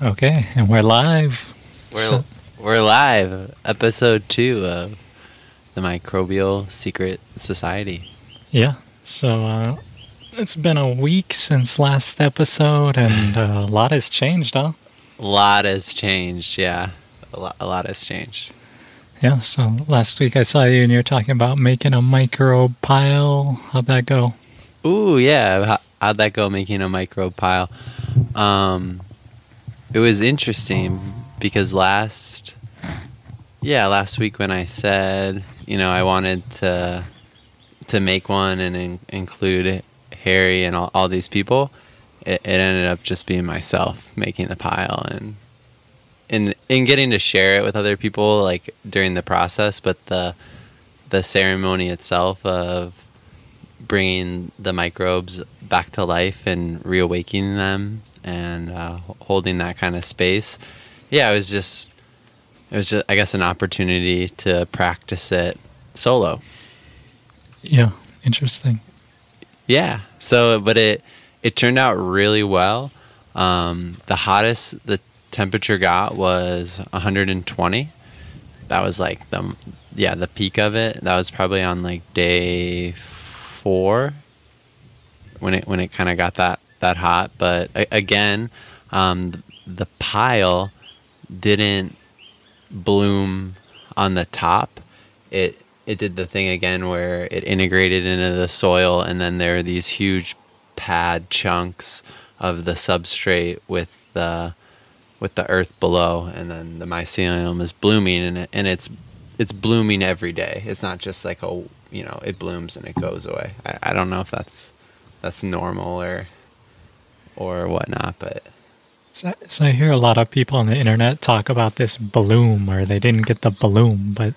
Okay, and we're live. We're we're live, episode 2 of the Microbial Secret Society. Yeah, so it's been a week since last episode, and a lot has changed, huh? A lot has changed, yeah. A lot has changed. Yeah, so last week I saw you and you're talking about making a microbe pile. How'd that go? Ooh, yeah. How'd that go, making a microbe pile? It was interesting because last week when I said, I wanted to make one and include Harry and all these people, it ended up just being myself making the pile and getting to share it with other people like during the process, but the ceremony itself of bringing the microbes back to life and reawakening them and holding that kind of space, it was just I guess an opportunity to practice it solo. Yeah, interesting. Yeah. So, but it turned out really well. The hottest the temperature got was 120. That was like the peak of it. That was probably on like day 4 when it kind of got that hot. But again, the pile didn't bloom on the top. It did the thing again where it integrated into the soil, and then there are these huge pad chunks of the substrate with the earth below, and then the mycelium is blooming, and it's blooming every day. It's not just like it blooms and it goes away. I don't know if that's normal or whatnot, but So I hear a lot of people on the internet talk about this bloom, or they didn't get the bloom, but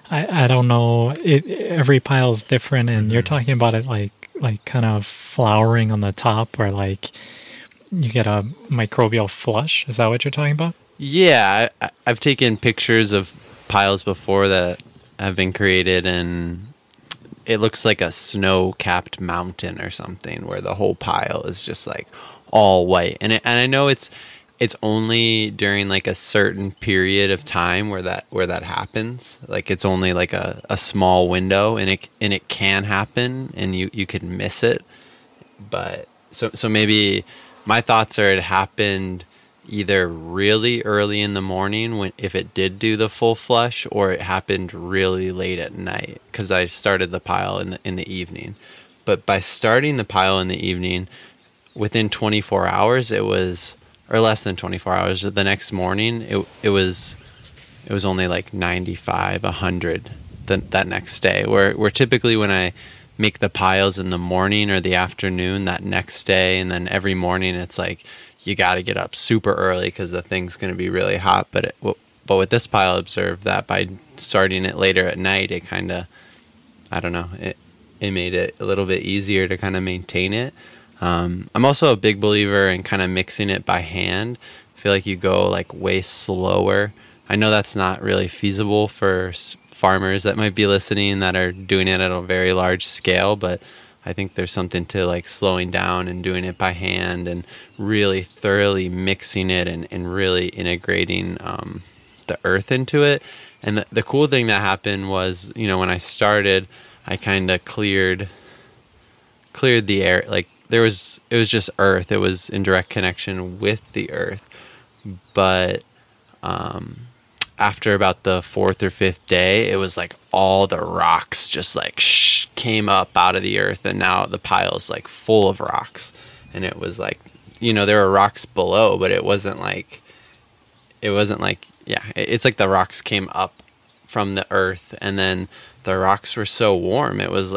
I don't know. Every pile's different, and you're talking about it like kind of flowering on the top, or like you get a microbial flush. Is that what you're talking about? yeah, I've taken pictures of piles before that have been created, and it looks like a snow-capped mountain or something, where the whole pile is just like all white. And I know it's only during like a certain period of time where that happens. Like it's only like a small window, and it can happen, and you could miss it. But so maybe my thoughts are it happened either really early in the morning if it did do the full flush, or it happened really late at night, because I started the pile in the evening. But by starting the pile in the evening, within 24 hours or less than 24 hours, the next morning it was only like 95, 100 that next day, where typically when I make the piles in the morning or the afternoon that next day, and then every morning it's like you got to get up super early because the thing's going to be really hot. But with this pile, I observed that by starting it later at night, it kind of, I don't know, it made it a little bit easier to kind of maintain it. I'm also a big believer in kind of mixing it by hand. I feel like you go like way slower. I know that's not really feasible for farmers that might be listening that are doing it at a very large scale, but I think there's something to like slowing down and doing it by hand and really thoroughly mixing it and really integrating the earth into it. And the cool thing that happened was, when I started, I kind of cleared the air. Like it was just earth. It was in direct connection with the earth. But after about the 4th or 5th day, it was like all the rocks just like came up out of the earth, and now the pile's like full of rocks. And it was like, there were rocks below, but it wasn't like it's like the rocks came up from the earth, and then the rocks were so warm. It was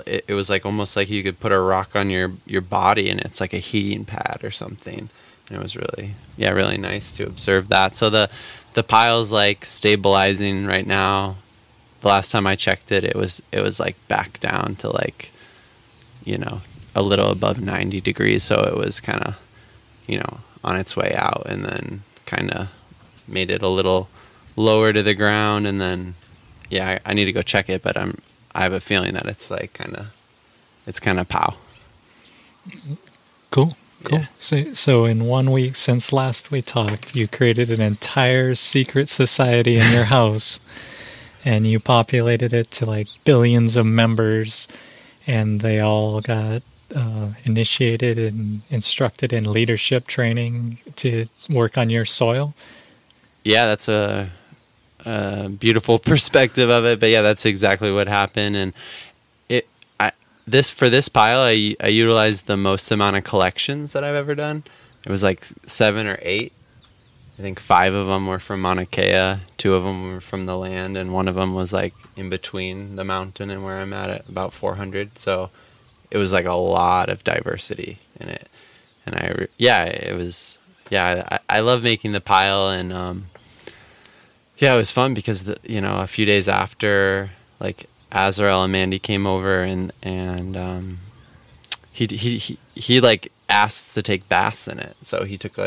like almost like you could put a rock on your body, and it's like a heating pad or something. And it was really nice to observe that. So the pile's like stabilizing right now. The last time I checked it, it was like back down to like, a little above 90 degrees. So it was kind of, on its way out, and then kind of made it a little lower to the ground. And then, I need to go check it, but I have a feeling that it's like it's kind of pow. Cool. Cool. Yeah. So in 1 week since last we talked, you created an entire secret society in your house, and you populated it to like billions of members, and they all got initiated and instructed in leadership training to work on your soil. Yeah, that's a beautiful perspective of it, but yeah, that's exactly what happened. And for this pile, I utilized the most amount of collections that I've ever done. It was like 7 or 8. I think 5 of them were from Mauna Kea, 2 of them were from the land, and 1 of them was like in between the mountain and where I'm at about 400. So it was like a lot of diversity in it. And I love making the pile, and it was fun because a few days after, like, Azrael and Mandy came over, and he like asked to take baths in it. So he took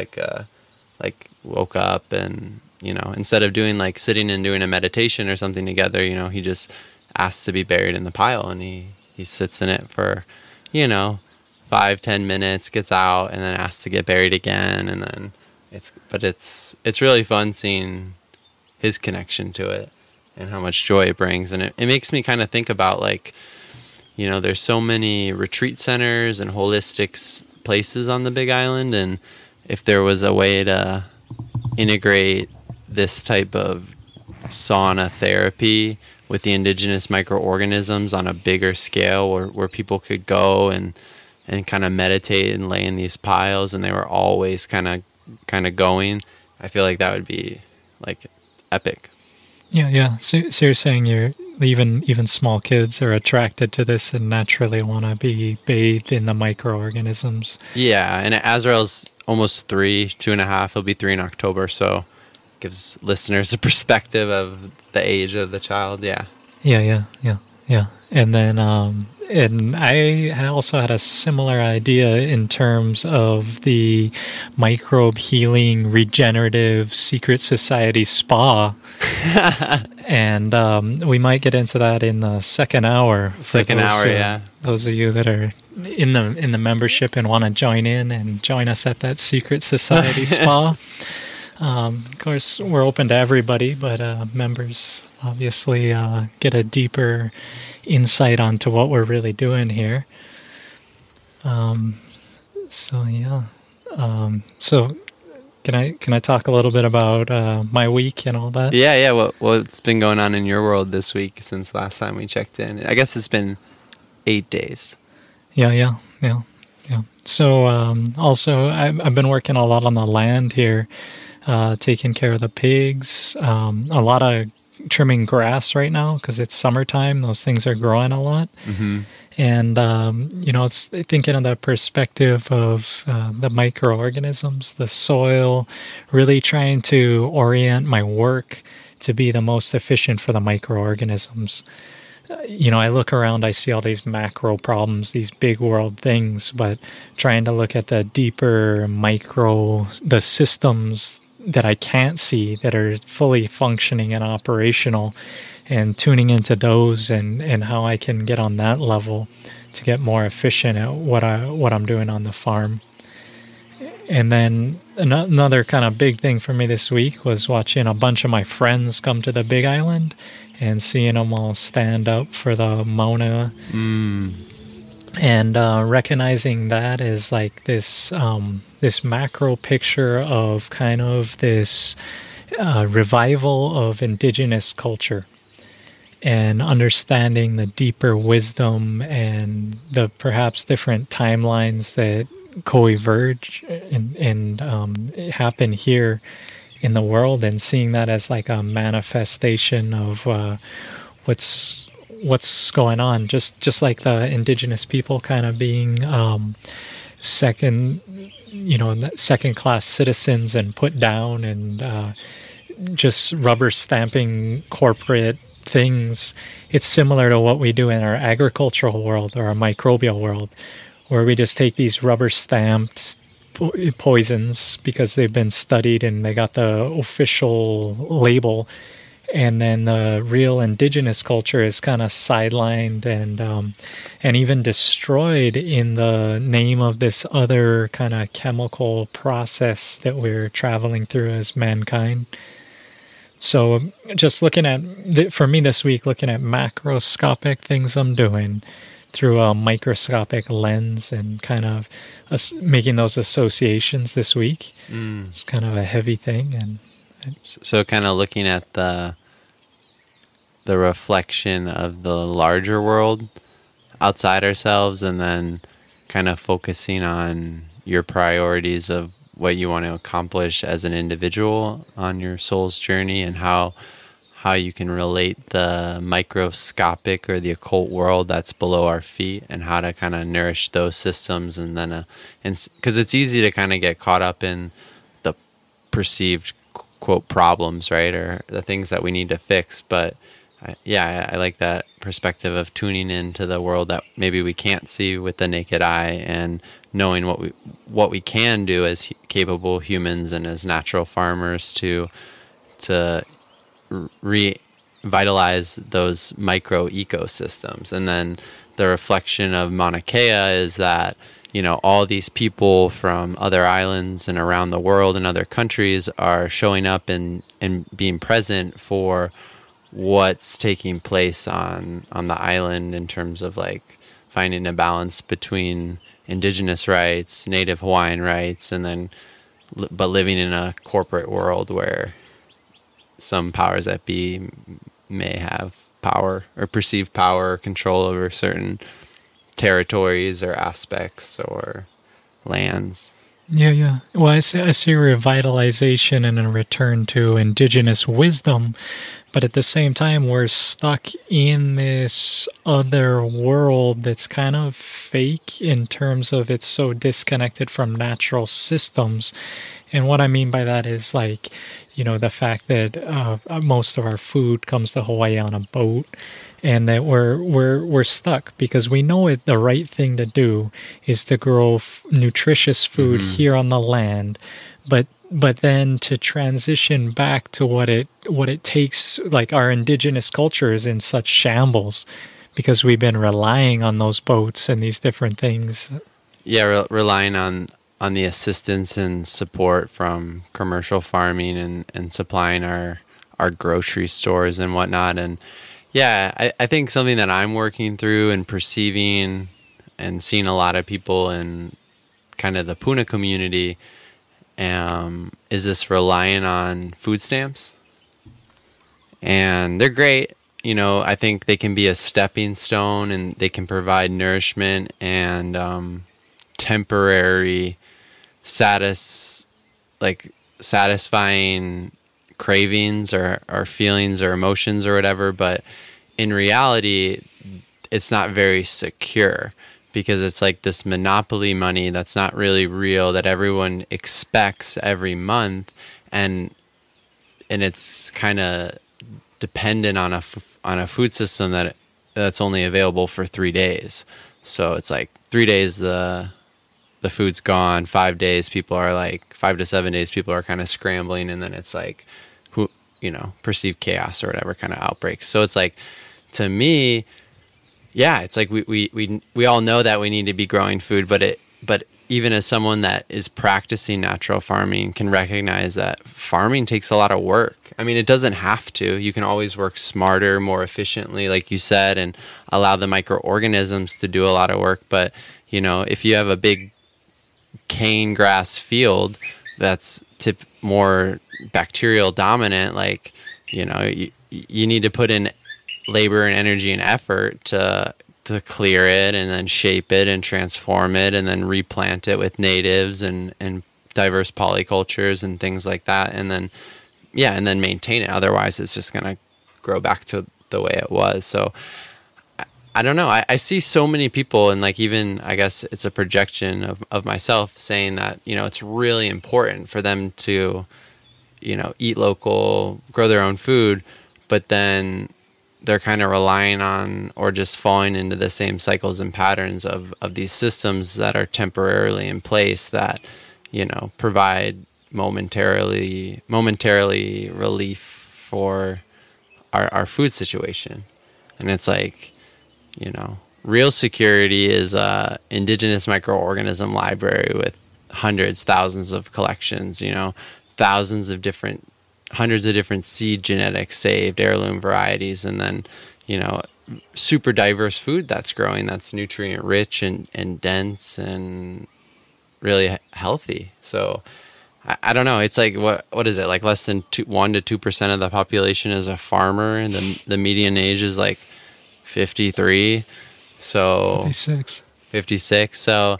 woke up, and instead of doing like sitting and doing a meditation or something together, he just asked to be buried in the pile, and he sits in it for 5-10 minutes, gets out, and then asks to get buried again. And then it's really fun seeing his connection to it and how much joy it brings. And it makes me kind of think about, like, there's so many retreat centers and holistic places on the Big Island, and if there was a way to integrate this type of sauna therapy with the indigenous microorganisms on a bigger scale, where people could go and kind of meditate and lay in these piles, and they were always kind of going, I feel like that would be like epic. Yeah. So you're saying even small kids are attracted to this and naturally want to be bathed in the microorganisms. Yeah, and Azrael's almost 3, 2.5. He'll be 3 in October, so gives listeners a perspective of the age of the child. Yeah. And then and I also had a similar idea in terms of the microbe healing regenerative secret society spa. And we might get into that in the second hour. Yeah. Those of you that are in the membership and want to join in and join us at that secret society spa. Of course, we're open to everybody, but members obviously get a deeper insight onto what we're really doing here. So can I talk a little bit about my week and all that? Yeah. What's been going on in your world this week since last time we checked in? I guess it's been 8 days. Yeah. So also, I've been working a lot on the land here, taking care of the pigs. A lot of trimming grass right now because it's summertime. Those things are growing a lot. Mm-hmm. And, it's thinking of the perspective of the microorganisms, the soil, really trying to orient my work to be the most efficient for the microorganisms. I look around, I see all these macro problems, these big world things, but trying to look at the deeper the systems that I can't see that are fully functioning and operational, and tuning into those and how I can get on that level to get more efficient at what I'm doing on the farm. And then another kind of big thing for me this week was watching a bunch of my friends come to the Big Island and seeing them all stand up for the Mauna. And recognizing that as like this macro picture of kind of this revival of indigenous culture, and understanding the deeper wisdom and the perhaps different timelines that co-emerge and happen here in the world, and seeing that as like a manifestation of what's going on, just like the indigenous people kind of being second class citizens and put down and just rubber stamping corporate things. It's similar to what we do in our agricultural world or our microbial world, where we just take these rubber stamped poisons because they've been studied and they got the official label, and then the real indigenous culture is kind of sidelined and even destroyed in the name of this other kind of chemical process that we're traveling through as mankind. So just looking at, for me this week, looking at macroscopic things I'm doing through a microscopic lens and kind of making those associations this week. It's kind of a heavy thing. And so kind of looking at the reflection of the larger world outside ourselves, and then kind of focusing on your priorities of what you want to accomplish as an individual on your soul's journey, and how you can relate the microscopic or the occult world that's below our feet, and how to kind of nourish those systems. And then because it's easy to kind of get caught up in the perceived quote problems, right, or the things that we need to fix. But I like that perspective of tuning into the world that maybe we can't see with the naked eye, and knowing what we can do as capable humans and as natural farmers to revitalize those micro ecosystems. And then the reflection of Mauna Kea is that, you know, all these people from other islands and around the world and other countries are showing up and being present for what's taking place on the island, in terms of like finding a balance between indigenous rights, native Hawaiian rights, and then but living in a corporate world where some powers that be may have power or perceived power or control over certain territories or aspects or lands. Yeah. Well, I see revitalization and a return to indigenous wisdom, but at the same time, we're stuck in this other world that's kind of fake in terms of it's so disconnected from natural systems. And what I mean by that is, like, you know, the fact that most of our food comes to Hawaii on a boat, and that we're stuck because we know it. The right thing to do is to grow nutritious food here on the land, but then to transition back to what it takes, like our indigenous culture is in such shambles because we've been relying on those boats and these different things. Yeah, relying on the assistance and support from commercial farming and supplying our grocery stores and whatnot. And yeah, I think something that I'm working through and perceiving and seeing a lot of people in kind of the Puna community is this relying on food stamps. And they're great. You know, I think they can be a stepping stone, and they can provide nourishment and temporary satisfying cravings or feelings or emotions or whatever. But in reality, it's not very secure, because it's like this monopoly money that's not really real, that everyone expects every month, and it's kind of dependent on a food system that's only available for 3 days. So it's like 3 days the food's gone, 5 days 5 to 7 days people are kind of scrambling, and then it's like perceived chaos or whatever kind of outbreaks. So it's like, to me, yeah, it's like we all know that we need to be growing food, but even as someone that is practicing natural farming can recognize that farming takes a lot of work. I mean, it doesn't have to. You can always work smarter, more efficiently, like you said, and allow the microorganisms to do a lot of work. But, you know, if you have a big cane grass field that's more bacterial dominant, like, you know, you need to put in labor and energy and effort to clear it and then shape it and transform it and then replant it with natives and diverse polycultures and things like that, and then maintain it. Otherwise it's just going to grow back to the way it was. So I don't know. I see so many people, and like, even I guess it's a projection of myself, saying that, you know, it's really important for them to, you know, eat local, grow their own food, but then they're kind of relying on or just falling into the same cycles and patterns of these systems that are temporarily in place, that, you know, provide momentarily relief for our food situation. And it's like, real security is a indigenous microorganism library with hundreds, thousands of collections, hundreds of different seed genetics saved, heirloom varieties, and then, super diverse food that's growing, that's nutrient rich and dense and really healthy. So I don't know. It's like, what is it? Like less than 1 to 2% of the population is a farmer, and the median age is like 53. So 56. So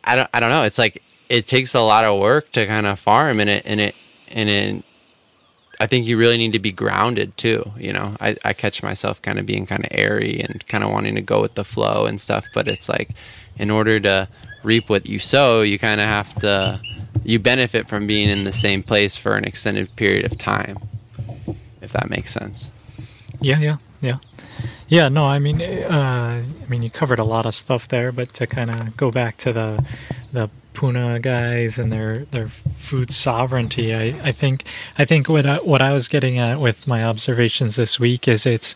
I don't know. It's like, it takes a lot of work to kind of farm, and I think you really need to be grounded too. I catch myself kind of being kind of airy and kind of wanting to go with the flow and stuff, but it's like, in order to reap what you sow, you kind of have to, you benefit from being in the same place for an extended period of time, if that makes sense. Yeah. No, I mean, you covered a lot of stuff there, but to kind of go back to the Puna guys and their food sovereignty, I think what I was getting at with my observations this week is it's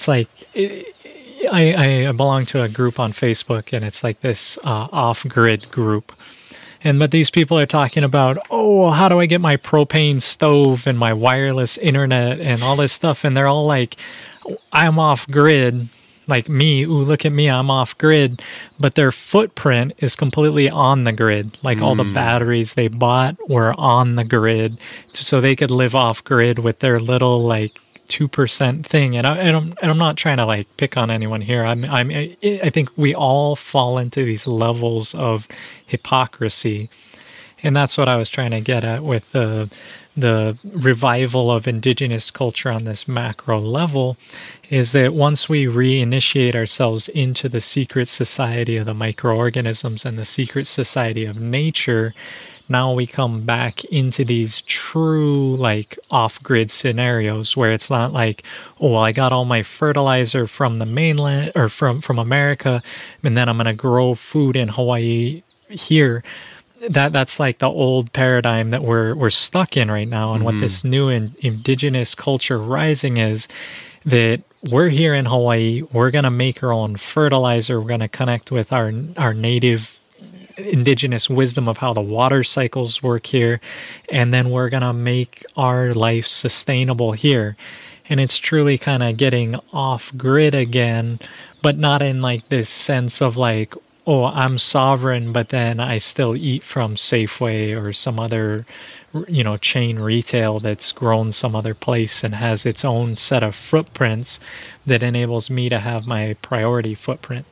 like I belong to a group on Facebook, and it's like this off-grid group. But these people are talking about, how do I get my propane stove and my wireless internet and all this stuff? And they're all like, I'm off grid, like me. Ooh, look at me, I'm off grid. But their footprint is completely on the grid. Like all the batteries they bought were on the grid, so they could live off grid with their little like 2% thing. And I'm not trying to like pick on anyone here. I think we all fall into these levels of hypocrisy, and that's what I was trying to get at with the revival of indigenous culture on this macro level, is that once we reinitiate ourselves into the secret society of the microorganisms and the secret society of nature, now we come back into these true like off-grid scenarios where it's not like, I got all my fertilizer from the mainland or from America, and then I'm going to grow food in Hawaii here. That's like the old paradigm that we're stuck in right now. And what this new indigenous culture rising is that we're here in Hawaii, we're going to make our own fertilizer, we're going to connect with our native indigenous wisdom of how the water cycles work here, and then we're going to make our life sustainable here. And it's truly kind of getting off grid again, but not in like this sense of like, I'm sovereign, but then I still eat from Safeway or some other, chain retail that's grown some other place and has its own set of footprints that enables me to have my priority footprint.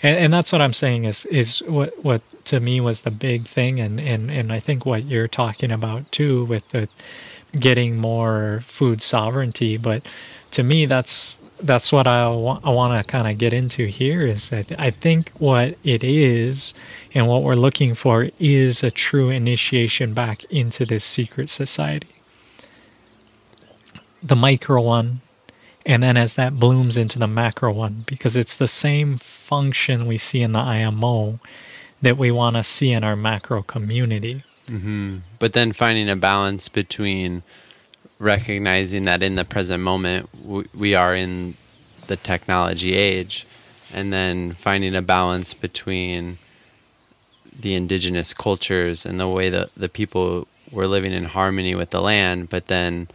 And that's what I'm saying is what to me was the big thing, and I think what you're talking about too with the getting more food sovereignty. But to me, that's what I want to kind of get into here, is that I think what it is and what we're looking for is a true initiation back into this secret society. The micro one, and then as that blooms into the macro one, because it's the same function we see in the IMO that we want to see in our macro community. But then finding a balance between recognizing that in the present moment we are in the technology age, and then finding a balance between the indigenous cultures and the way that the people were living in harmony with the land. But then,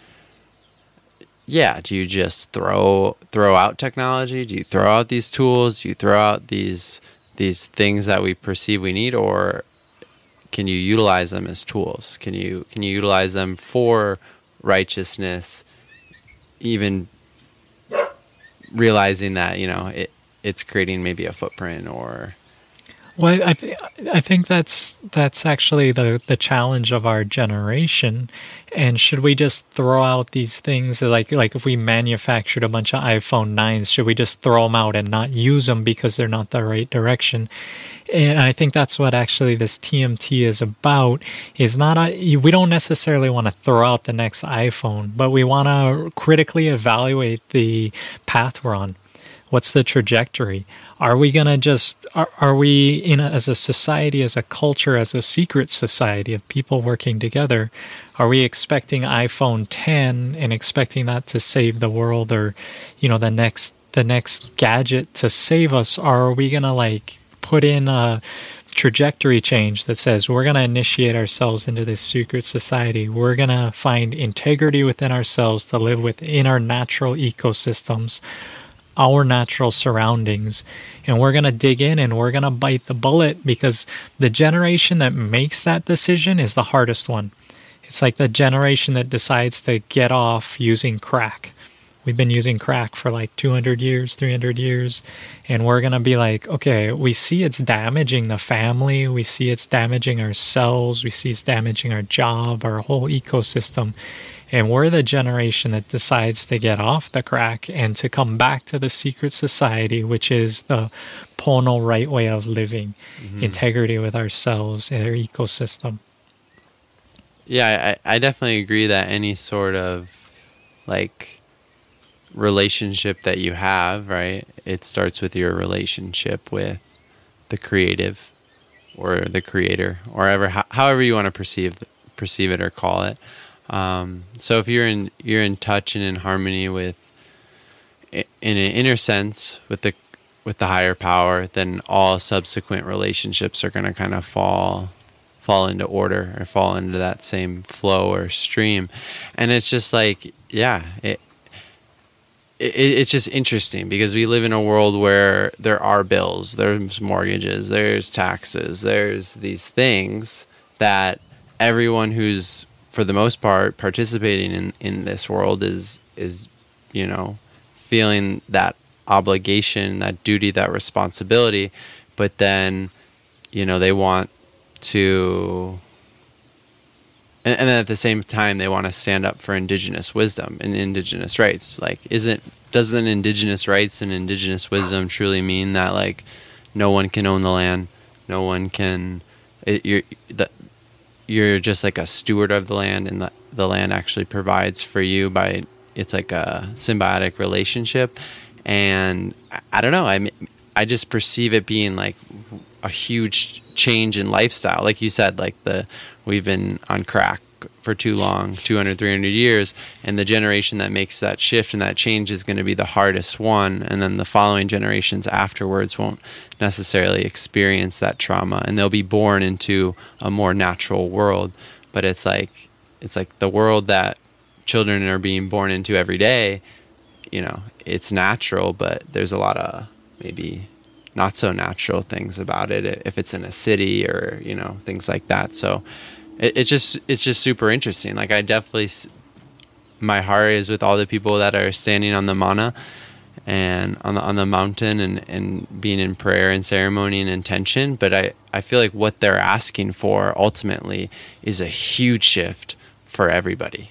do you just throw out technology? Do you throw out these tools? Do you throw out these things that we perceive we need, or can you utilize them as tools? Can you utilize them for righteousness, even realizing that it's creating maybe a footprint? Or I think that's actually the challenge of our generation. And should we just throw out these things, like if we manufactured a bunch of iPhone 9s, should we just throw them out and not use them because they're not the right direction? And I think that's what actually this TMT is about, is we don't necessarily want to throw out the next iPhone, but we want to critically evaluate the path we're on. What's the trajectory? Are we going to are we as a society, as a culture, as a secret society of people working together, Are we expecting iPhone 10 and expecting that to save the world, or, the next gadget to save us? Or are we going to like put in a trajectory change that says we're going to initiate ourselves into this secret society? We're going to find integrity within ourselves to live within our natural ecosystems, our natural surroundings, and we're going to dig in and we're going to bite the bullet, because the generation that makes that decision is the hardest one. It's like the generation that decides to get off using crack. We've been using crack for like 200 years, 300 years, and we're going to be like, okay, we see it's damaging the family, we see it's damaging ourselves, we see it's damaging our job, our whole ecosystem, and we're the generation that decides to get off the crack and to come back to the secret society, which is the Pono right way of living, integrity with ourselves and our ecosystem. Yeah, I definitely agree that any sort of like relationship that you have, right? It starts with your relationship with the creative or the creator, or however you want to perceive it or call it. So if you're in touch and in harmony with, in an inner sense, with the higher power, then all subsequent relationships are going to kind of fall into order or fall into that same flow or stream. And it's just like, yeah, it's just interesting because we live in a world where there are bills, there's mortgages, there's taxes, there's these things that everyone who's, for the most part, participating in this world is feeling that obligation, that duty, that responsibility, but then they want to, and then at the same time they want to stand up for indigenous wisdom and indigenous rights. Like, doesn't indigenous rights and indigenous wisdom truly mean that like no one can own the land, no one can, you're just like a steward of the land, and the land actually provides for you by, it's like a symbiotic relationship. And I don't know, I just perceive it being like a huge change in lifestyle. Like you said, like we've been on crack for too long, 200, 300 years, and the generation that makes that shift and that change is going to be the hardest one, and then the following generations afterwards won't necessarily experience that trauma, and they'll be born into a more natural world. But it's like the world that children are being born into every day, it's natural, but there's a lot of maybe not so natural things about it if it's in a city or things like that. So it's just super interesting. Like, I definitely, my heart is with all the people that are standing on the mana and on the mountain and being in prayer and ceremony and intention. But I feel like what they're asking for ultimately is a huge shift for everybody.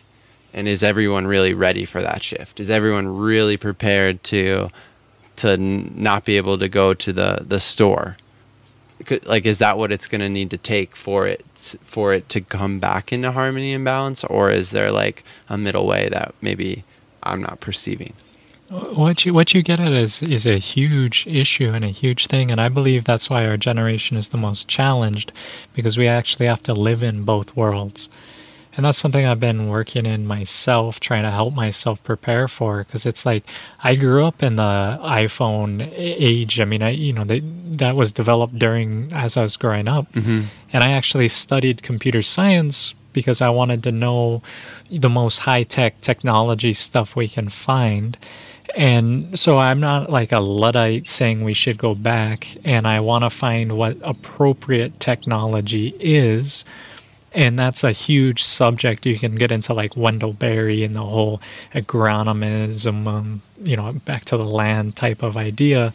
And is everyone really ready for that shift? Is everyone really prepared to not be able to go to the store? Like, is that what it's going to need to take for it to come back into harmony and balance? Or is there like a middle way that maybe I'm not perceiving? What you get at is a huge issue and a huge thing, and I believe that's why our generation is the most challenged, because we actually have to live in both worlds. And that's something I've been working in myself, trying to help myself prepare for, because it's like I grew up in the iPhone age. I mean, that was developed as I was growing up. Mm-hmm. And I actually studied computer science because I wanted to know the most high-tech technology stuff we can find. And so I'm not like a Luddite saying we should go back, and I want to find what appropriate technology is. And that's a huge subject. You can get into like Wendell Berry and the whole agronomism, back to the land type of idea.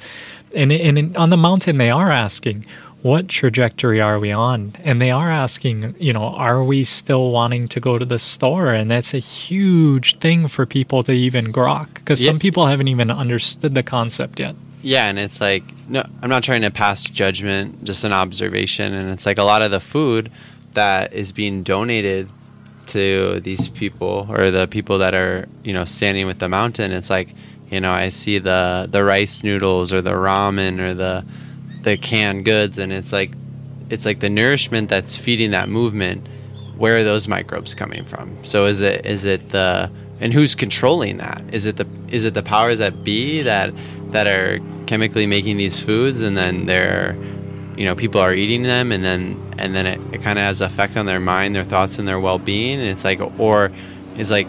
And on the mountain, they are asking, what trajectory are we on? And they are asking, are we still wanting to go to the store? And that's a huge thing for people to even grok, because some people haven't even understood the concept yet. Yeah, and it's like, no, I'm not trying to pass judgment, just an observation. And it's like a lot of the food that is being donated to these people, or the people that are standing with the mountain, it's like I see the rice noodles or the ramen or the canned goods, and it's like the nourishment that's feeding that movement where are those microbes coming from? So is it the, and who's controlling that? Is it the powers that be that are chemically making these foods, and then they're, people are eating them, and then it kind of has an effect on their mind, their thoughts, and their well-being. And it's like, or is like,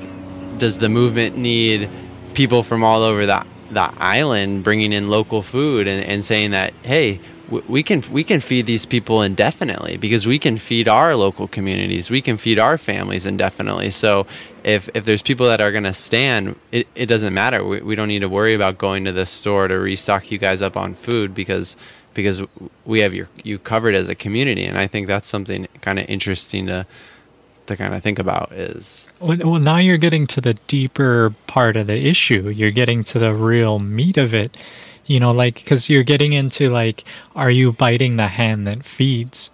does the movement need people from all over the island bringing in local food and saying that, hey, we can feed these people indefinitely because we can feed our local communities, we can feed our families indefinitely. So if there's people that are going to stand, it doesn't matter. We don't need to worry about going to the store to restock you guys up on food because we have you covered as a community. And I think that's something kind of interesting to kind of think about. Is well, now you're getting to the deeper part of the issue. You're getting to the real meat of it. Because you're getting into like, are you biting the hand that feeds?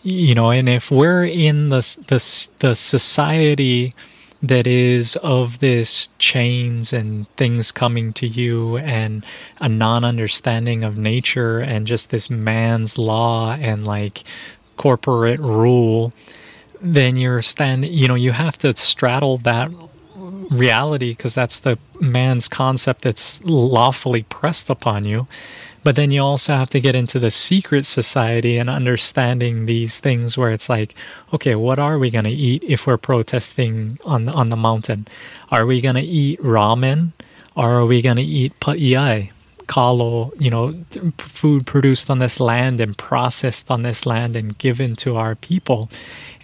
And if we're in the society that is of this chains and things coming to you and a non-understanding of nature and just this man's law and like corporate rule, then you have to straddle that reality, because that's the man's concept that's lawfully pressed upon you. But then you also have to get into the secret society and understanding these things where it's like, okay, what are we going to eat if we're protesting on the mountain? Are we going to eat ramen, or are we going to eat pa'iai, kalo, food produced on this land and processed on this land and given to our people?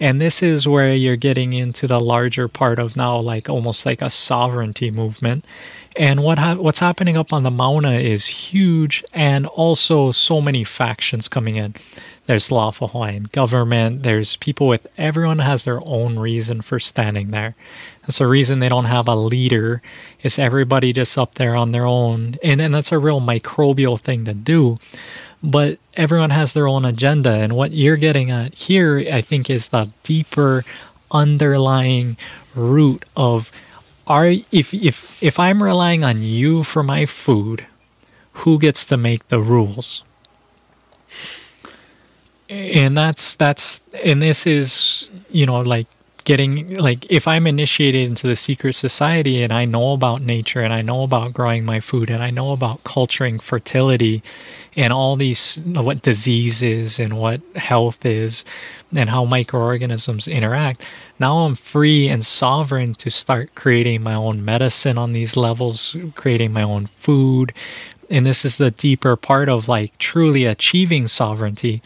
And this is where you're getting into the larger part of now, like almost like a sovereignty movement. And what's happening up on the Mauna is huge, and also so many factions coming in. There's lawful Hawaiian government. There's people everyone has their own reason for standing there. That's the reason they don't have a leader. It's everybody just up there on their own. And that's a real microbial thing to do. But everyone has their own agenda. And what you're getting at here, I think, is the deeper underlying root of, if I'm relying on you for my food, who gets to make the rules? And this is, like getting, like, if I'm initiated into the secret society and I know about nature and I know about growing my food and I know about culturing fertility and all these, what disease is and what health is and how microorganisms interact, now I'm free and sovereign to start creating my own medicine on these levels, creating my own food. And this is the deeper part of like truly achieving sovereignty.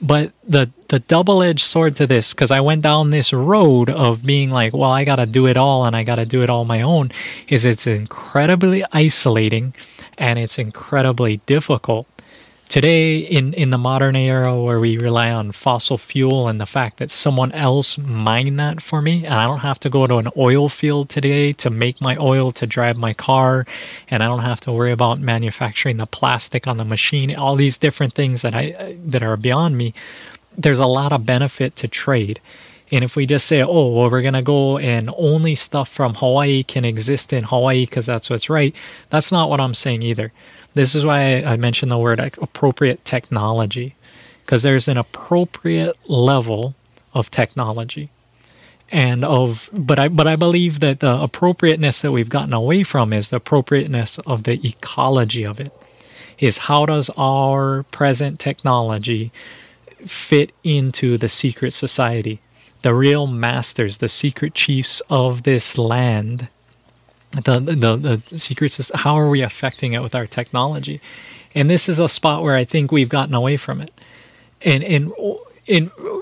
But the double-edged sword to this, because I went down this road of being like, well, I got to do it all and I got to do it all my own, is it's incredibly isolating and it's incredibly difficult. Today, in the modern era where we rely on fossil fuel and the fact that someone else mined that for me, and I don't have to go to an oil field today to make my oil to drive my car, and I don't have to worry about manufacturing the plastic on the machine, all these different things that are beyond me, there's a lot of benefit to trade. And if we just say, oh, well, we're going to go and only stuff from Hawaii can exist in Hawaii because that's what's right, that's not what I'm saying either. This is why I mentioned the word appropriate technology, because there's an appropriate level of technology, but I believe that the appropriateness that we've gotten away from is the appropriateness of the ecology of it. Is how does our present technology fit into the secret society, the real masters, the secret chiefs of this land? The secrets is how are we affecting it with our technology? And this is a spot where I think we've gotten away from it.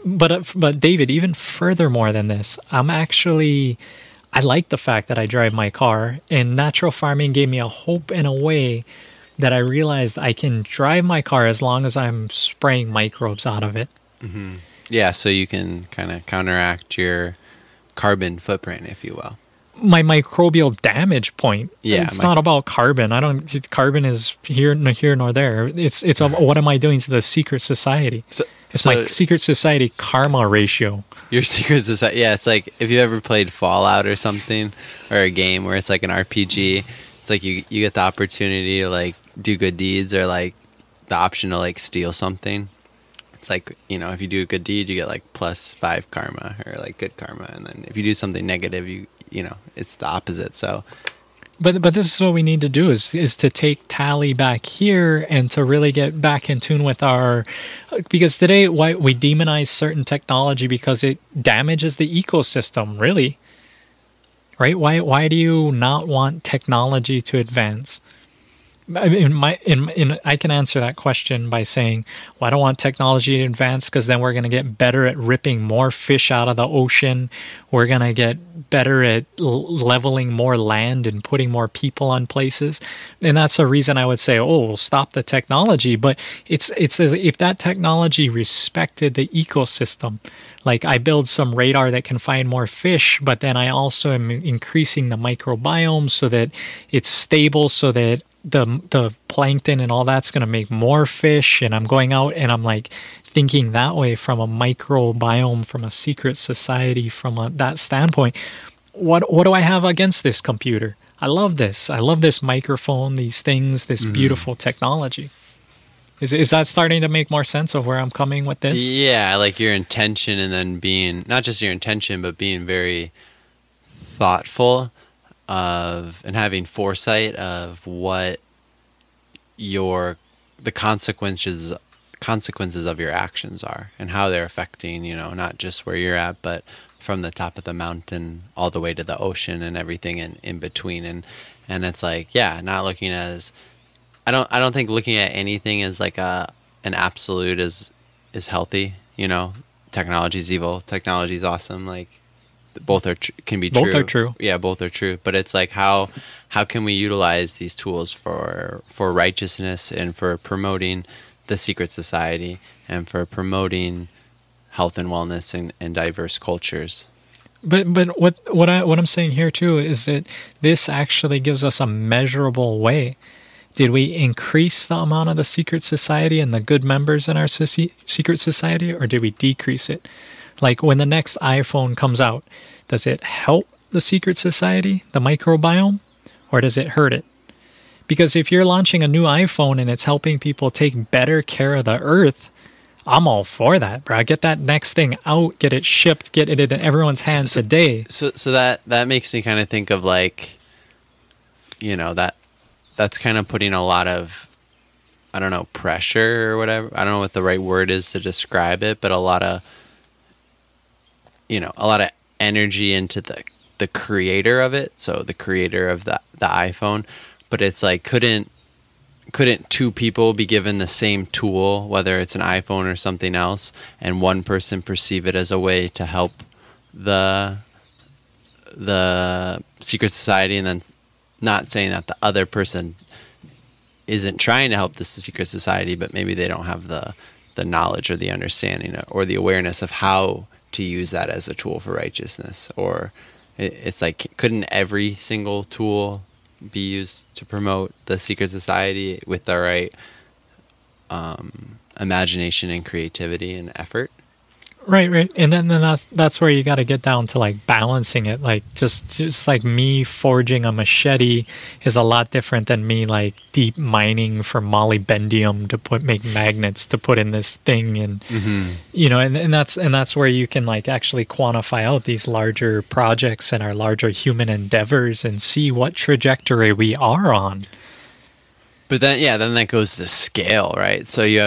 But David, even furthermore than this, I like the fact that I drive my car, and natural farming gave me a hope in a way that I realized I can drive my car as long as I'm spraying microbes out of it. Mm-hmm. Yeah, so you can kind of counteract your carbon footprint, if you will. My microbial damage point. Yeah, it's not about carbon. Carbon is here nor there. It's what am I doing to the secret society? It's my secret society karma ratio. Your secret society. Yeah, it's like if you ever played Fallout or something, or a game where it's like an RPG. It's like you get the opportunity to like do good deeds, or like the option to like steal something. it's like, if you do a good deed, you get like +5 karma, or like good karma. And then if you do something negative, it's the opposite. So, But this is what we need to do is to take tally back here and to really get back in tune with because today why we demonize certain technology because it damages the ecosystem, really. Right? Why do you not want technology to advance? I mean, I can answer that question by saying, well, I don't want technology to advance because then we're going to get better at ripping more fish out of the ocean. We're going to get better at leveling more land and putting more people on places. And that's a reason I would say, oh, we'll stop the technology. But it's if that technology respected the ecosystem, like I build some radar that can find more fish, but then I also am increasing the microbiome so that it's stable, so that the plankton and all that's going to make more fish, and I'm going out and I'm like thinking that way from a microbiome, from a secret society, from that standpoint. What do I have against this computer? I love this. I love this microphone, these things, this beautiful technology. Is that starting to make more sense of where I'm coming with this? Yeah, like your intention, and then being not just your intention, but being very thoughtful and having foresight of what the consequences of your actions are, and how they're affecting, not just where you're at, but from the top of the mountain all the way to the ocean and everything in between. And it's like, yeah, not looking as I don't think looking at anything as like an absolute is healthy. Technology is evil, technology is awesome. Like both can be true. Both are true. Yeah, both are true. But it's like how can we utilize these tools for righteousness, and for promoting the secret society, and for promoting health and wellness and diverse cultures. But what I'm saying here too is that this actually gives us a measurable way. Did we increase the amount of the secret society and the good members in our secret society, or did we decrease it? Like when the next iPhone comes out, does it help the secret society, the microbiome, or does it hurt it? Because if you're launching a new iPhone and it's helping people take better care of the earth, I'm all for that, bro. Get that next thing out, get it shipped, get it in everyone's hands today. So that makes me kind of think of like, that's kind of putting a lot of, I don't know, pressure or whatever. I don't know what the right word is to describe it, but a lot of energy into the creator of it. So the creator of the iPhone, but it's like, couldn't two people be given the same tool, whether it's an iPhone or something else, and one person perceive it as a way to help the secret society, and then not saying that the other person isn't trying to help the secret society, but maybe they don't have the knowledge or the understanding or the awareness of how to use that as a tool for righteousness. Or it's like, couldn't every single tool be used to promote the secret society with the right imagination and creativity and effort? Right. And then that's where you got to get down to like balancing it. Like just like me forging a machete is a lot different than me like deep mining for molybdenum to make magnets to put in this thing. And and that's where you can like actually quantify out these larger projects and our larger human endeavors and see what trajectory we are on. But then that goes to scale, right? So you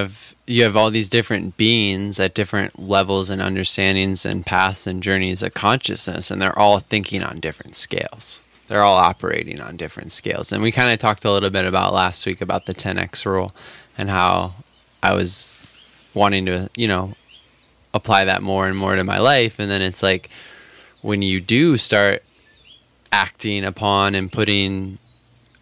have all these different beings at different levels and understandings and paths and journeys of consciousness, and they're all thinking on different scales. They're all operating on different scales. And we kind of talked a little bit about last week about the 10x rule and how I was wanting to, apply that more and more to my life. And then it's like, when you do start acting upon and putting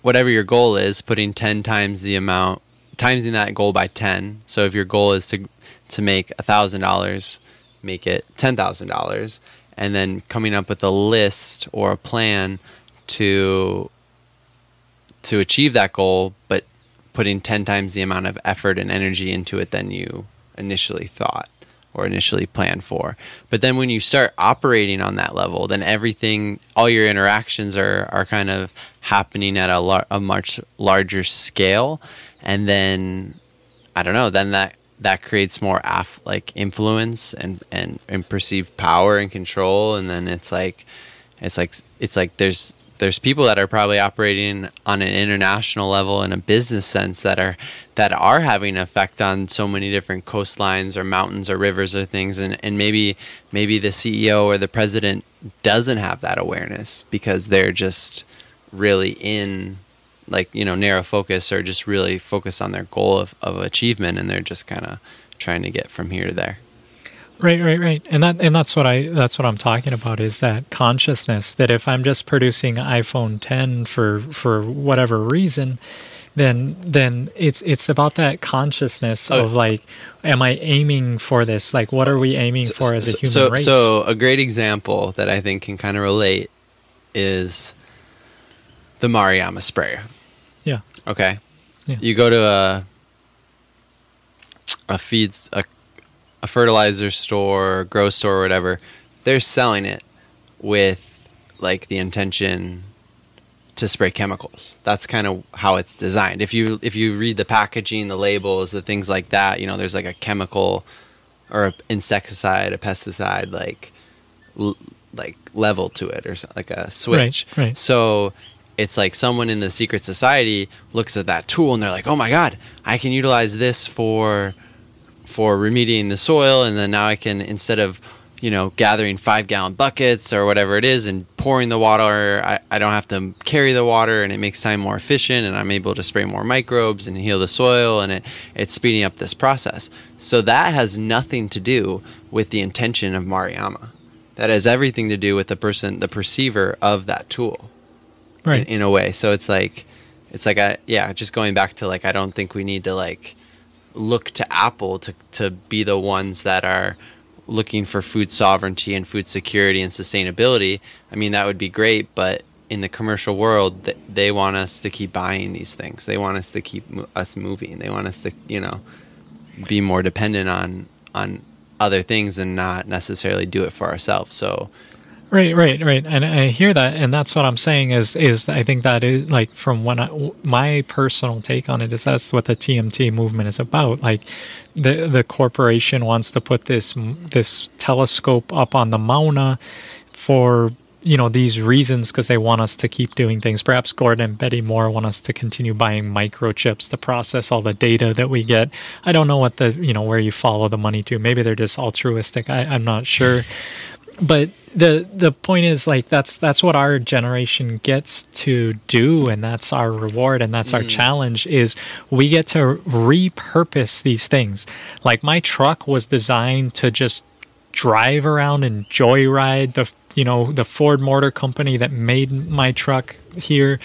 whatever your goal is, putting 10 times the amount, timesing that goal by 10. So if your goal is to make $1,000, make it $10,000, and then coming up with a list or a plan to achieve that goal, but putting 10 times the amount of effort and energy into it than you initially thought or initially planned for. But then when you start operating on that level, then all your interactions are kind of happening at a much larger scale. And then, I don't know, then that creates more like influence and perceived power and control. And then it's like there's people that are probably operating on an international level in a business sense that are having an effect on so many different coastlines or mountains or rivers or things. And maybe the CEO or the president doesn't have that awareness because they're just really in, like, narrow focus, or just really focused on their goal of achievement, and they're just kind of trying to get from here to there. Right. And that's what I'm talking about, is that consciousness, that if I'm just producing iPhone 10 for whatever reason, then it's about that consciousness of, like, am I aiming for this? Like, what are we aiming for as a human race? So a great example that I think can kind of relate is the Maruyama Spray. Yeah. Okay. Yeah. You go to a fertilizer store, grow store, or whatever. They're selling it with, like, the intention to spray chemicals. That's kind of how it's designed. If you read the packaging, the labels, the things like that, there's like a chemical or an insecticide, a pesticide, like level to it, or like a switch. Right. So it's like someone in the secret society looks at that tool and they're like, oh my God, I can utilize this for remediating the soil. And then now I can, instead of, gathering 5-gallon buckets or whatever it is and pouring the water, I don't have to carry the water, and it makes time more efficient, and I'm able to spray more microbes and heal the soil, and it's speeding up this process. So that has nothing to do with the intention of Maruyama. That has everything to do with the perceiver of that tool. Right. In a way. So it's like just going back to, like, I don't think we need to, like, look to Apple to be the ones that are looking for food sovereignty and food security and sustainability. I mean, that would be great, but in the commercial world, they want us to keep buying these things. They want us to keep us moving. They want us to, be more dependent on other things and not necessarily do it for ourselves. So Right. And I hear that, and that's what I'm saying is I think that is, like, from my personal take on it, is that's what the TMT movement is about. Like, the corporation wants to put this telescope up on the Mauna for, these reasons, because they want us to keep doing things. Perhaps Gordon and Betty Moore want us to continue buying microchips to process all the data that we get. I don't know what where you follow the money to. Maybe they're just altruistic. I'm not sure. But the point is, like, that's what our generation gets to do, and that's our reward, and that's our challenge, is we get to repurpose these things. Like, my truck was designed to just drive around and joyride. The Ford Motor Company that made my truck here,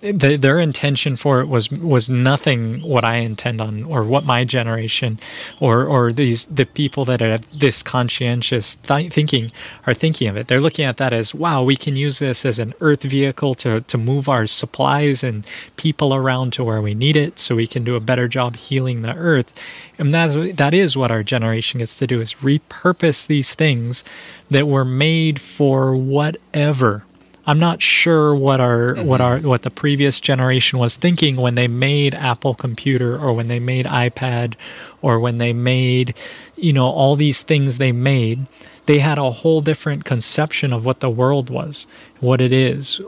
their intention for it was nothing what I intend on, or what my generation or the people that have this conscientious thinking are thinking of it. They're looking at that as, wow, we can use this as an earth vehicle to move our supplies and people around to where we need it, so we can do a better job healing the earth. And that is what our generation gets to do, is repurpose these things that were made for whatever. I'm not sure what the previous generation was thinking when they made Apple Computer, or when they made iPad, or when they made, all these things they made. They had a whole different conception of what the world was, what it is,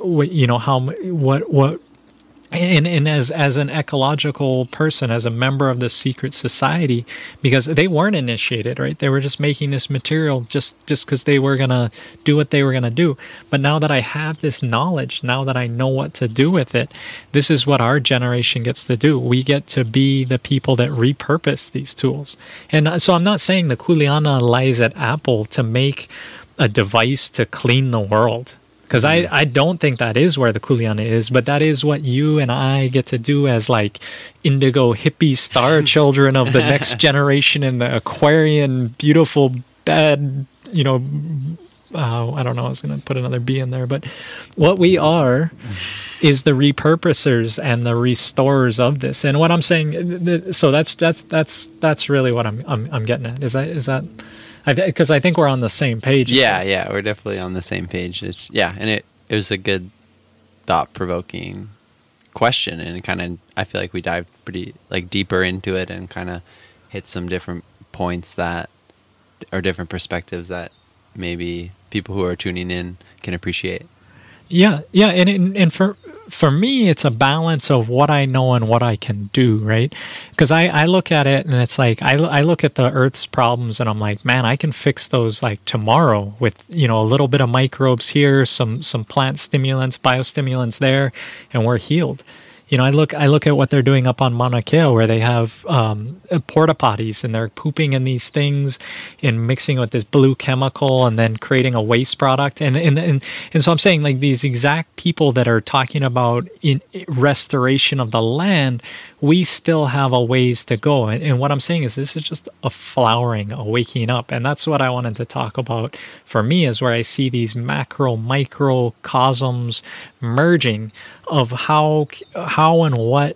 and as an ecological person, as a member of the secret society, because they weren't initiated, right? They were just making this material just because they were going to do what they were going to do. But now that I have this knowledge, now that I know what to do with it, this is what our generation gets to do. We get to be the people that repurpose these tools. And so I'm not saying the Kuleana lies at Apple to make a device to clean the world. Because I don't think that is where the Kuleana is, but that is what you and I get to do as, like, indigo hippie star children of the next generation in the Aquarian beautiful bed, I don't know, I was going to put another B in there, but what we are is the repurposers and the restorers of this. And what I'm saying, so that's really what I'm getting at. Is that because I think we're on the same page. Yeah, we're definitely on the same page. And it was a good, thought-provoking question, and kind of, I feel like we dived pretty, like, deeper into it and kind of hit some different points that are different perspectives that maybe people who are tuning in can appreciate. Yeah, and for me, it's a balance of what I know and what I can do, right? Because I look at it and it's like I look at the Earth's problems and I'm like, man, I can fix those like tomorrow with a little bit of microbes here, some plant stimulants, biostimulants there, and we're healed. I look at what they're doing up on Mauna Kea, where they have porta potties and they're pooping in these things and mixing with this blue chemical and then creating a waste product. And so I'm saying, like, these exact people that are talking about in restoration of the land, we still have a ways to go. And what I'm saying is this is just a flowering, a waking up. And that's what I wanted to talk about for me, is where I see these macro, microcosms merging of how and what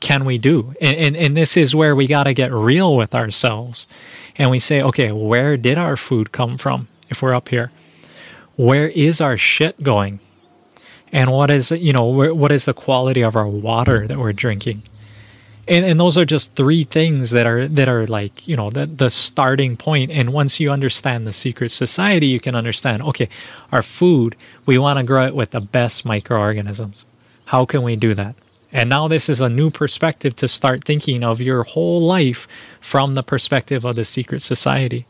can we do. And this is where we got to get real with ourselves. And we say, okay, where did our food come from if we're up here? Where is our shit going? And what is the quality of our water that we're drinking? And those are just three things that are like, the starting point. And once you understand the secret society, you can understand, okay, our food, we want to grow it with the best microorganisms. How can we do that? And now this is a new perspective to start thinking of your whole life from the perspective of the secret society.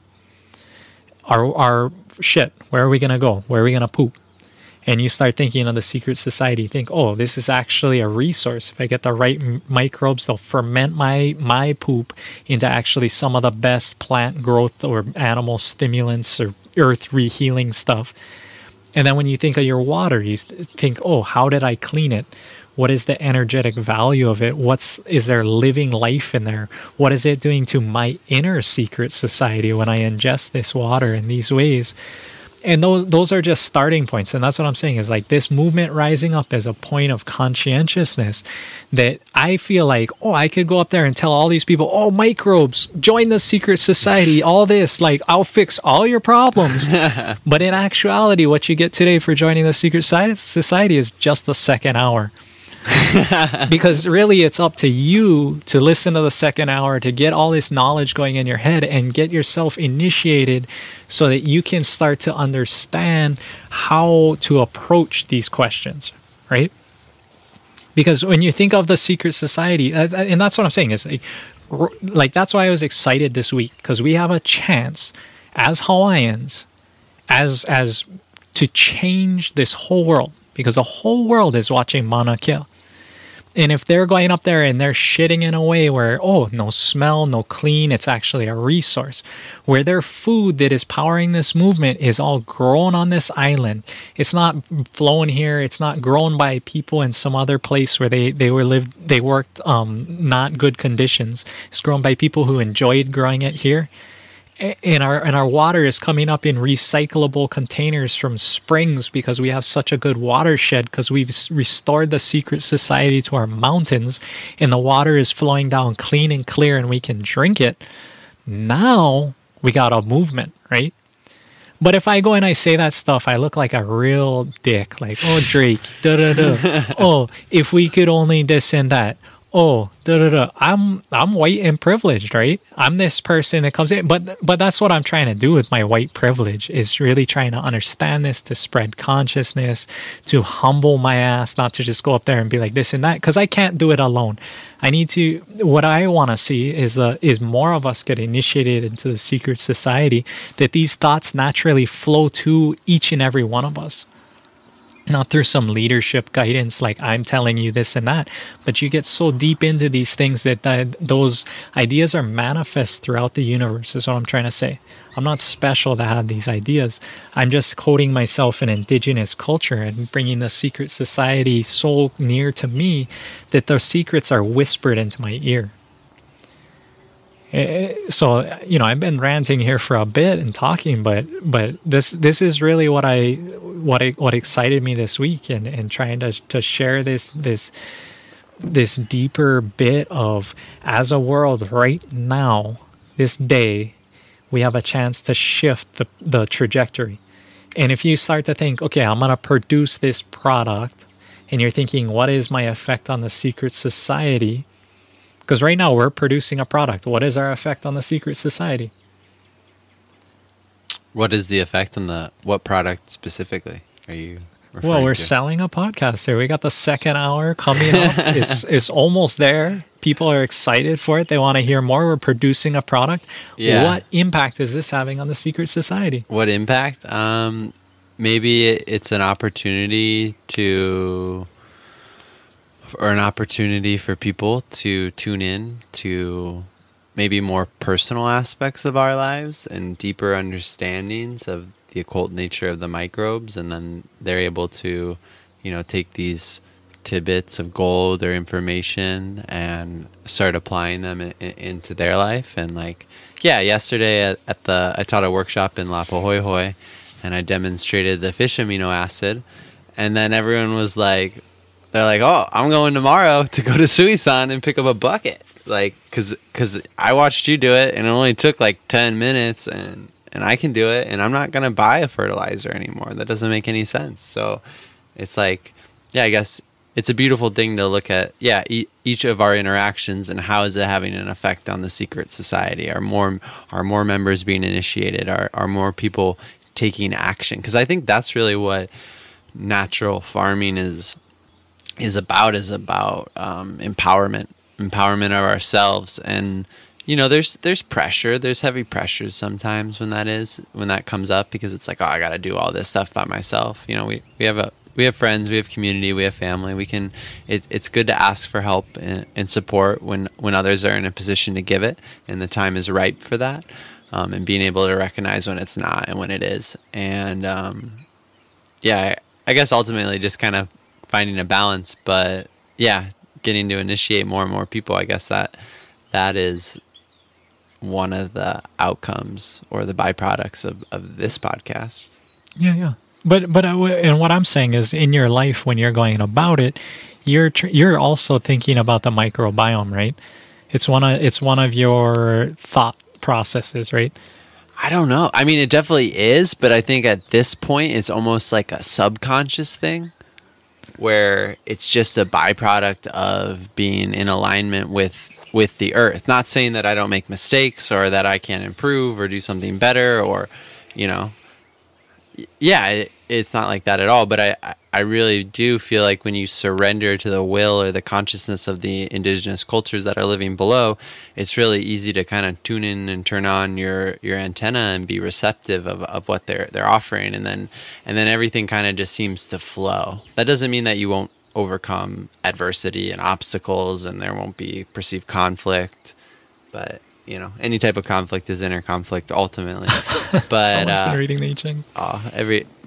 Our shit, where are we going to go? Where are we going to poop? And you start thinking of the secret society, think, oh, this is actually a resource. If I get the right microbes, they'll ferment my poop into actually some of the best plant growth or animal stimulants or earth rehealing stuff. And then when you think of your water, you think, oh, how did I clean it? What is the energetic value of it? Is there living life in there? What is it doing to my inner secret society when I ingest this water in these ways? And those are just starting points. And that's what I'm saying, is like this movement rising up as a point of conscientiousness that I feel like, oh, I could go up there and tell all these people, oh, microbes, join the secret society, all this, like, I'll fix all your problems. But in actuality, what you get today for joining the secret society is just the second hour. Because really it's up to you to listen to the second hour, to get all this knowledge going in your head and get yourself initiated so that you can start to understand how to approach these questions, right? Because when you think of the secret society, and that's what I'm saying, is like that's why I was excited this week, because we have a chance as Hawaiians as to change this whole world, because the whole world is watching Mauna Kea. And if they're going up there and they're shitting in a way where, oh, no smell, no clean, it's actually a resource, where their food that is powering this movement is all grown on this island. It's not flown here. It's not grown by people in some other place where they worked not good conditions. It's grown by people who enjoyed growing it here. And our water is coming up in recyclable containers from springs, because we have such a good watershed, because we've restored the secret society to our mountains, and the water is flowing down clean and clear and we can drink it. Now we got a movement, right? But if I go and I say that stuff, I look like a real dick. Like, oh, Drake, da-da-da. Oh, if we could only this and that. Oh, da-da-da. I'm white and privileged, right? I'm this person that comes in. But that's what I'm trying to do with my white privilege, is really trying to understand this, to spread consciousness, to humble my ass, not to just go up there and be like this and that, because I can't do it alone. I need to, what I want to see is more of us get initiated into the secret society, that these thoughts naturally flow to each and every one of us. Not through some leadership guidance like I'm telling you this and that, but you get so deep into these things that those ideas are manifest throughout the universe, is what I'm trying to say. I'm not special to have these ideas. I'm just coding myself in indigenous culture and bringing the secret society so near to me that those secrets are whispered into my ear. So, I've been ranting here for a bit and talking, but this is really what excited me this week, and trying to share this deeper bit of, as a world right now, this day, we have a chance to shift the trajectory. And if you start to think, okay, I'm going to produce this product, and you're thinking, what is my effect on the secret society? Because right now we're producing a product. What is our effect on the secret society? What is the effect on what product specifically are you referring Well, we're to? selling a podcast here. We got the second hour coming up. It's almost there. People are excited for it. They want to hear more. We're producing a product. Yeah. What impact is this having on the secret society? What impact? Maybe it's an opportunity for people to tune in to maybe more personal aspects of our lives and deeper understandings of the occult nature of the microbes, and then they're able to, take these tidbits of gold or information and start applying them into their life. And yesterday I taught a workshop in La Pahoehoe, and I demonstrated the fish amino acid, and then everyone was like, they're like, oh, I'm going tomorrow to go to Suisan and pick up a bucket. Because I watched you do it, and it only took 10 minutes, and I can do it, and I'm not going to buy a fertilizer anymore. That doesn't make any sense. So it's I guess it's a beautiful thing to look at, each of our interactions and how is it having an effect on the secret society. Are more members being initiated? Are more people taking action? Because I think that's really what natural farming is about empowerment of ourselves. And there's pressure, there's heavy pressures sometimes when that comes up, because it's like, oh, I got to do all this stuff by myself. We have friends, we have community, we have family. It's good to ask for help and support when others are in a position to give it and the time is ripe for that, and being able to recognize when it's not and when it is. And I guess ultimately just kind of finding a balance, but getting to initiate more and more people. I guess that is one of the outcomes or the byproducts of this podcast. Yeah. But and what I'm saying is, in your life when you're going about it, you're also thinking about the microbiome, right? It's one of your thought processes, right? I don't know. I mean, it definitely is, but I think at this point it's almost like a subconscious thing, where it's just a byproduct of being in alignment with the earth. Not saying that I don't make mistakes or that I can't improve or do something better, or it's not like that at all. But I really do feel like when you surrender to the will or the consciousness of the indigenous cultures that are living below, it's really easy to kind of tune in and turn on your antenna and be receptive of what they're offering, and then everything kind of just seems to flow. That doesn't mean that you won't overcome adversity and obstacles and there won't be perceived conflict, but any type of conflict is inner conflict ultimately. But someone's been reading the I Ching.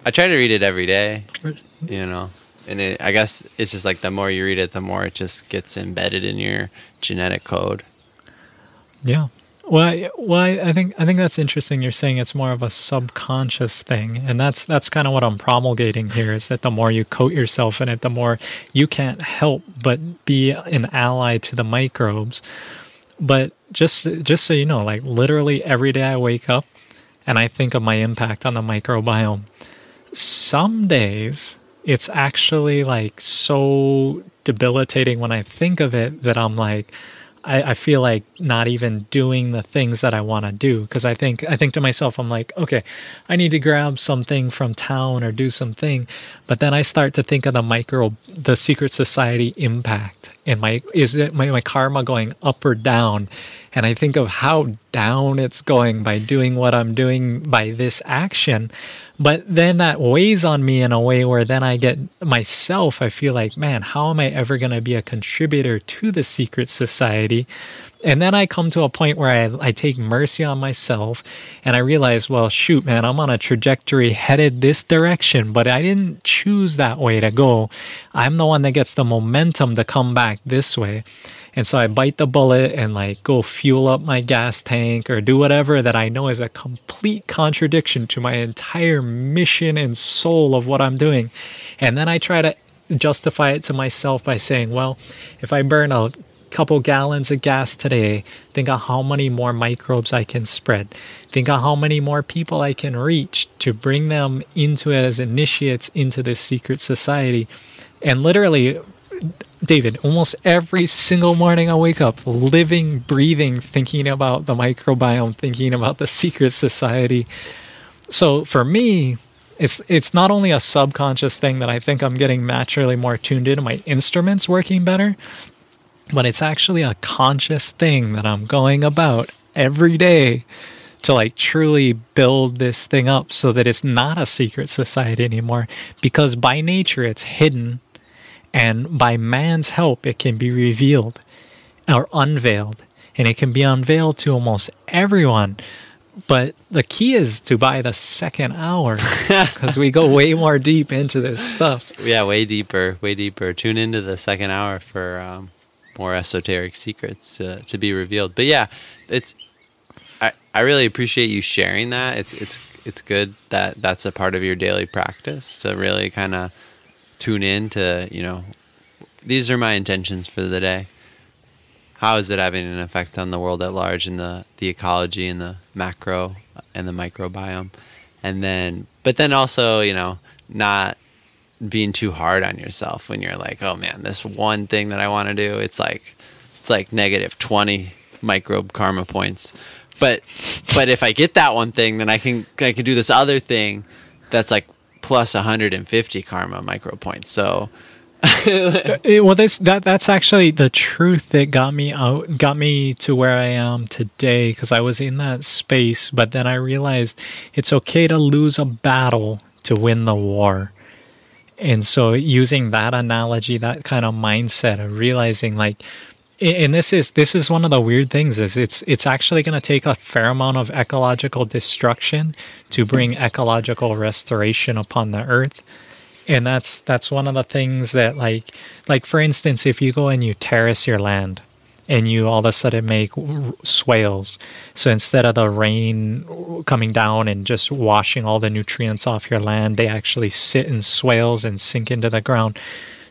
I try to read it every day, and I guess it's just the more you read it, the more it just gets embedded in your genetic code. Yeah. Well, I think that's interesting. You're saying it's more of a subconscious thing, and that's kind of what I'm promulgating here. Is that the more you coat yourself in it, the more you can't help but be an ally to the microbes. But just so you know, literally every day I wake up and I think of my impact on the microbiome. Some days it's actually so debilitating when I think of it that I'm I feel like not even doing the things that I want to do, because I think to myself, I'm like, okay, I need to grab something from town or do something, but then I start to think of the secret society impact, and is it my karma going up or down? And I think of how down it's going by doing what I'm doing by this action. But then that weighs on me in a way where then I feel like, man, how am I ever going to be a contributor to the secret society? And then I come to a point where I take mercy on myself and I realize, well, shoot, man, I'm on a trajectory headed this direction, but I didn't choose that way to go. I'm the one that gets the momentum to come back this way. And so I bite the bullet and go fuel up my gas tank or do whatever that I know is a complete contradiction to my entire mission and soul of what I'm doing. And then I try to justify it to myself by saying, well, if I burn a couple gallons of gas today, think of how many more microbes I can spread. Think of how many more people I can reach to bring them into as initiates into this secret society. And literally, David, almost every single morning I wake up living, breathing, thinking about the microbiome, thinking about the secret society. So for me, it's not only a subconscious thing that I think I'm getting naturally more tuned into my instruments working better, but it's actually a conscious thing that I'm going about every day to like truly build this thing up so that it's not a secret society anymore, because by nature it's hidden, and by man's help it can be revealed or unveiled, and it can be unveiled to almost everyone. But the key is to buy the second hour, because we go way more deep into this stuff. Yeah, way deeper, way deeper. Tune into the second hour for more esoteric secrets to be revealed. But yeah, I really appreciate you sharing that. It's good that that's a part of your daily practice, to really kind of tune in to, these are my intentions for the day. How is it having an effect on the world at large, and the ecology and the macro and the microbiome? But then also, not being too hard on yourself when you're like, oh man, this one thing that I want to do, it's like negative 20 microbe karma points. But if I get that one thing, then I can do this other thing that's like plus 150 karma micro points. So well, that's actually the truth that got me to where I am today, because I was in that space, but then I realized it's okay to lose a battle to win the war. And so using that analogy, that kind of mindset of realizing like, and this is one of the weird things, is it's actually going to take a fair amount of ecological destruction to bring ecological restoration upon the earth. And that's one of the things that like for instance, if you go and you terrace your land and you all of a sudden make swales, so instead of the rain coming down and just washing all the nutrients off your land, they actually sit in swales and sink into the ground.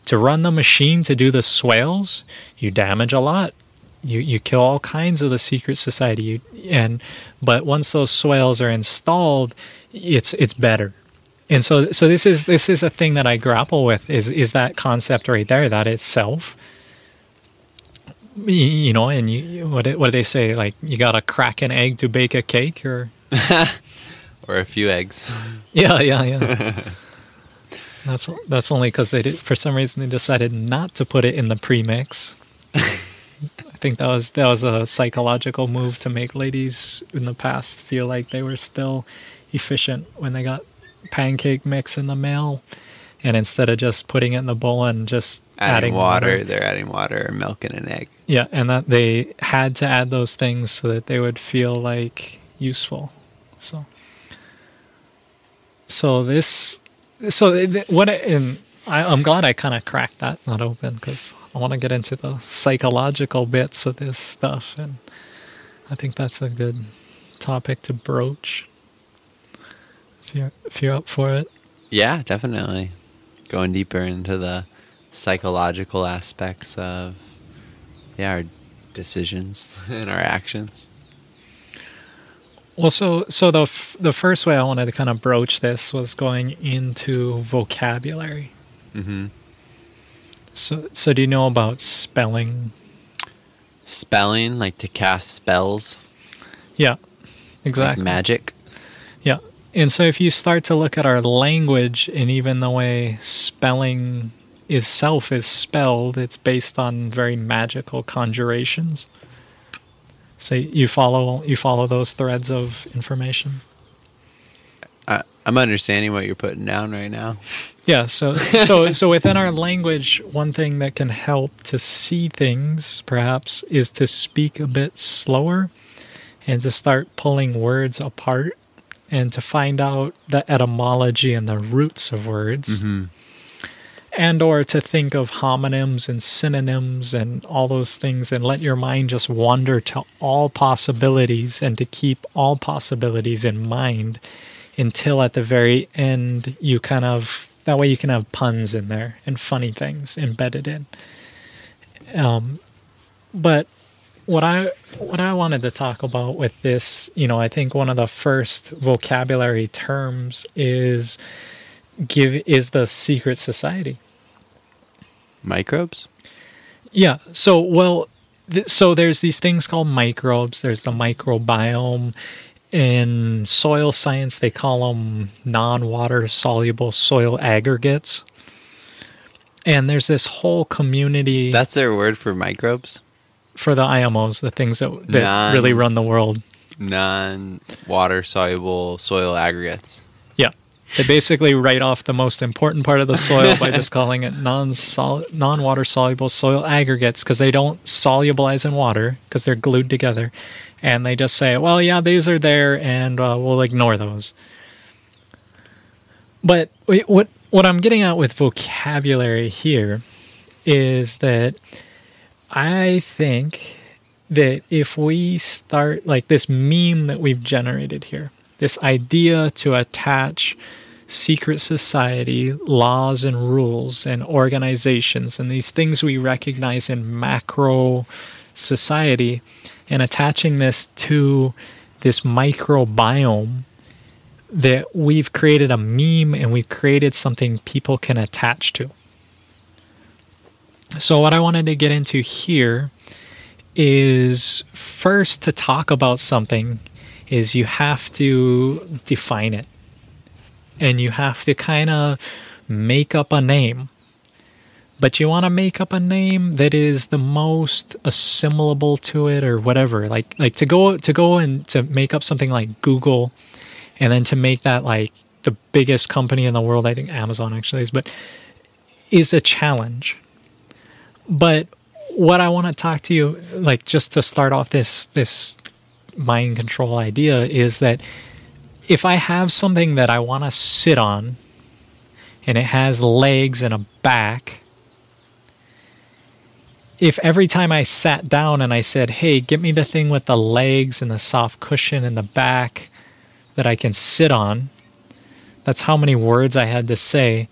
To run the machine to do the swales, you damage a lot. You kill all kinds of the secret society. But once those swales are installed, it's better. And so this is a thing that I grapple with, is that concept right there, that itself. And what do they say? Like, you gotta crack an egg to bake a cake, or or a few eggs. Yeah. That's only because for some reason they decided not to put it in the premix. I think that was a psychological move to make ladies in the past feel like they were still efficient when they got pancake mix in the mail, and instead of just putting it in the bowl and just adding water, they're adding water or milk and an egg. Yeah, and that they had to add those things so that they would feel like useful. I'm glad I kind of cracked that nut open, because I want to get into the psychological bits of this stuff, and I think that's a good topic to broach. If you're up for it. Yeah, definitely. Going deeper into the psychological aspects of our decisions and our actions. Well, so the first way I wanted to kind of broach this was going into vocabulary. Mm-hmm. So do you know about spelling? Spelling, like to cast spells? Yeah, exactly. Like magic? Yeah. And so if you start to look at our language, and even the way spelling itself is spelled, it's based on very magical conjurations. So you follow those threads of information? I'm understanding what you're putting down right now. Yeah, so within our language, one thing that can help to see things, perhaps, is to speak a bit slower and to start pulling words apart and to find out the etymology and the roots of words. Mm-hmm. And or to think of homonyms and synonyms and all those things, and let your mind just wander to all possibilities, and to keep all possibilities in mind until at the very end that way you can have puns in there and funny things embedded in. But what I wanted to talk about with this, I think one of the first vocabulary terms is the secret society. Microbes? Yeah. So, well, so there's these things called microbes. There's the microbiome. In soil science, they call them non-water soluble soil aggregates. And there's this whole community. That's their word for microbes? For the IMOs, the things that really run the world. Non-water soluble soil aggregates. Yeah. They basically write off the most important part of the soil by just calling it non-water soluble soil aggregates because they don't solubilize in water because they're glued together. And they just say, well, yeah, these are there and we'll ignore those. But what I'm getting at with vocabulary here is that I think that if we start like this meme that we've generated here, this idea to attach secret society, laws and rules and organizations and these things we recognize in macro society and attaching this to this microbiome, that we've created a meme and we've created something people can attach to. So what I wanted to get into here is first to talk about something is you have to define it. And you have to kind of make up a name. But you want to make up a name that is the most assimilable to it or whatever. Like to go and to make up something like Google and then to make that like the biggest company in the world, I think Amazon actually is a challenge. But what I want to talk to you, like just to start off this mind control idea, is that if I have something that I want to sit on and it has legs and a back, if every time I sat down and I said, hey, get me the thing with the legs and the soft cushion and the back that I can sit on, that's how many words I had to say,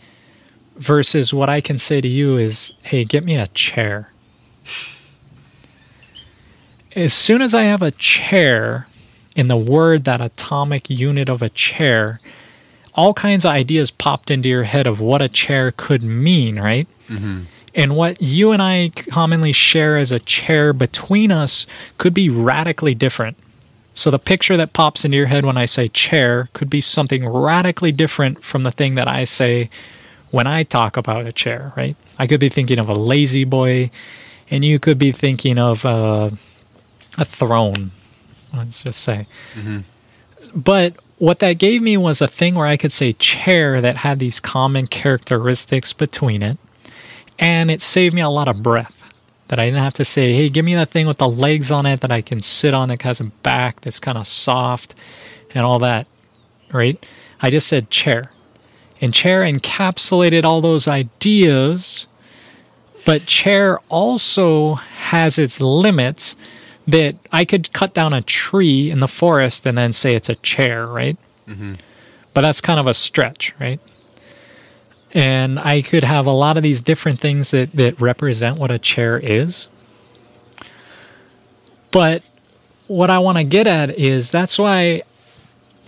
versus what I can say to you is, hey, get me a chair. As soon as I have a chair in the word, that atomic unit of a chair, all kinds of ideas popped into your head of what a chair could mean, right? Mm-hmm. And what you and I commonly share as a chair between us could be radically different. So the picture that pops into your head when I say chair could be something radically different from the thing that I say when I talk about a chair, right? I could be thinking of a lazy boy, and you could be thinking of a throne, let's just say. Mm-hmm. But what that gave me was a thing where I could say chair that had these common characteristics between it, and it saved me a lot of breath. That I didn't have to say, hey, give me that thing with the legs on it that I can sit on that has a back that's kind of soft and all that, right? I just said chair. And chair encapsulated all those ideas, but chair also has its limits that I could cut down a tree in the forest and then say it's a chair, right? Mm-hmm. But that's kind of a stretch, right? And I could have a lot of these different things that represent what a chair is. But what I want to get at is that's why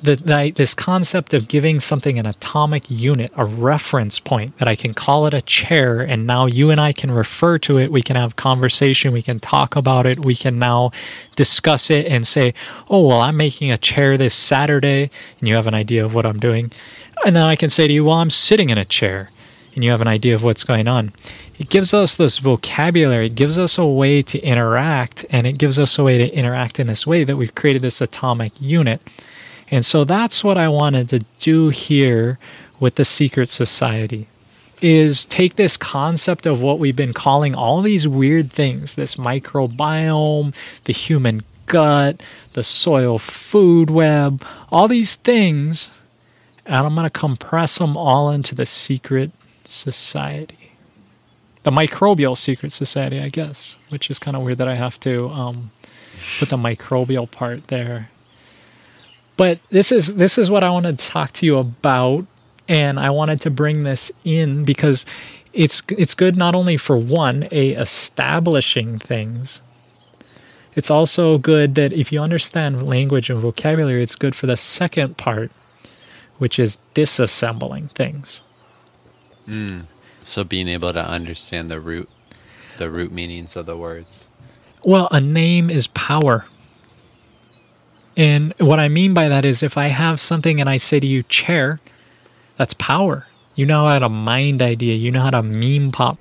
this concept of giving something an atomic unit, a reference point, that I can call it a chair, and now you and I can refer to it, we can have conversation, we can talk about it, we can now discuss it and say, oh, well, I'm making a chair this Saturday, and you have an idea of what I'm doing. And then I can say to you, well, I'm sitting in a chair, and you have an idea of what's going on. It gives us this vocabulary, it gives us a way to interact, and it gives us a way to interact in this way that we've created this atomic unit. And so that's what I wanted to do here with the secret society, is take this concept of what we've been calling all these weird things, this microbiome, the human gut, the soil food web, all these things, and I'm going to compress them all into the secret society. The microbial secret society, I guess, which is kind of weird that I have to put the microbial part there. But this is what I wanted to talk to you about, and I wanted to bring this in because it's good not only for establishing things. It's also good that if you understand language and vocabulary, it's good for the second part, which is disassembling things. So being able to understand the root the root meanings of the words. Well, a name is power. And what I mean by that is if I have something and I say to you, chair, that's power. You know how to mind idea. You know how to meme pop.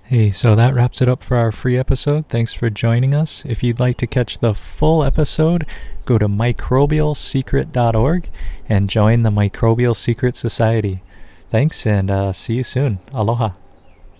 Hey, so that wraps it up for our free episode. Thanks for joining us. If you'd like to catch the full episode, go to microbialsecret.org and join the Microbial Secret Society. Thanks, and see you soon. Aloha.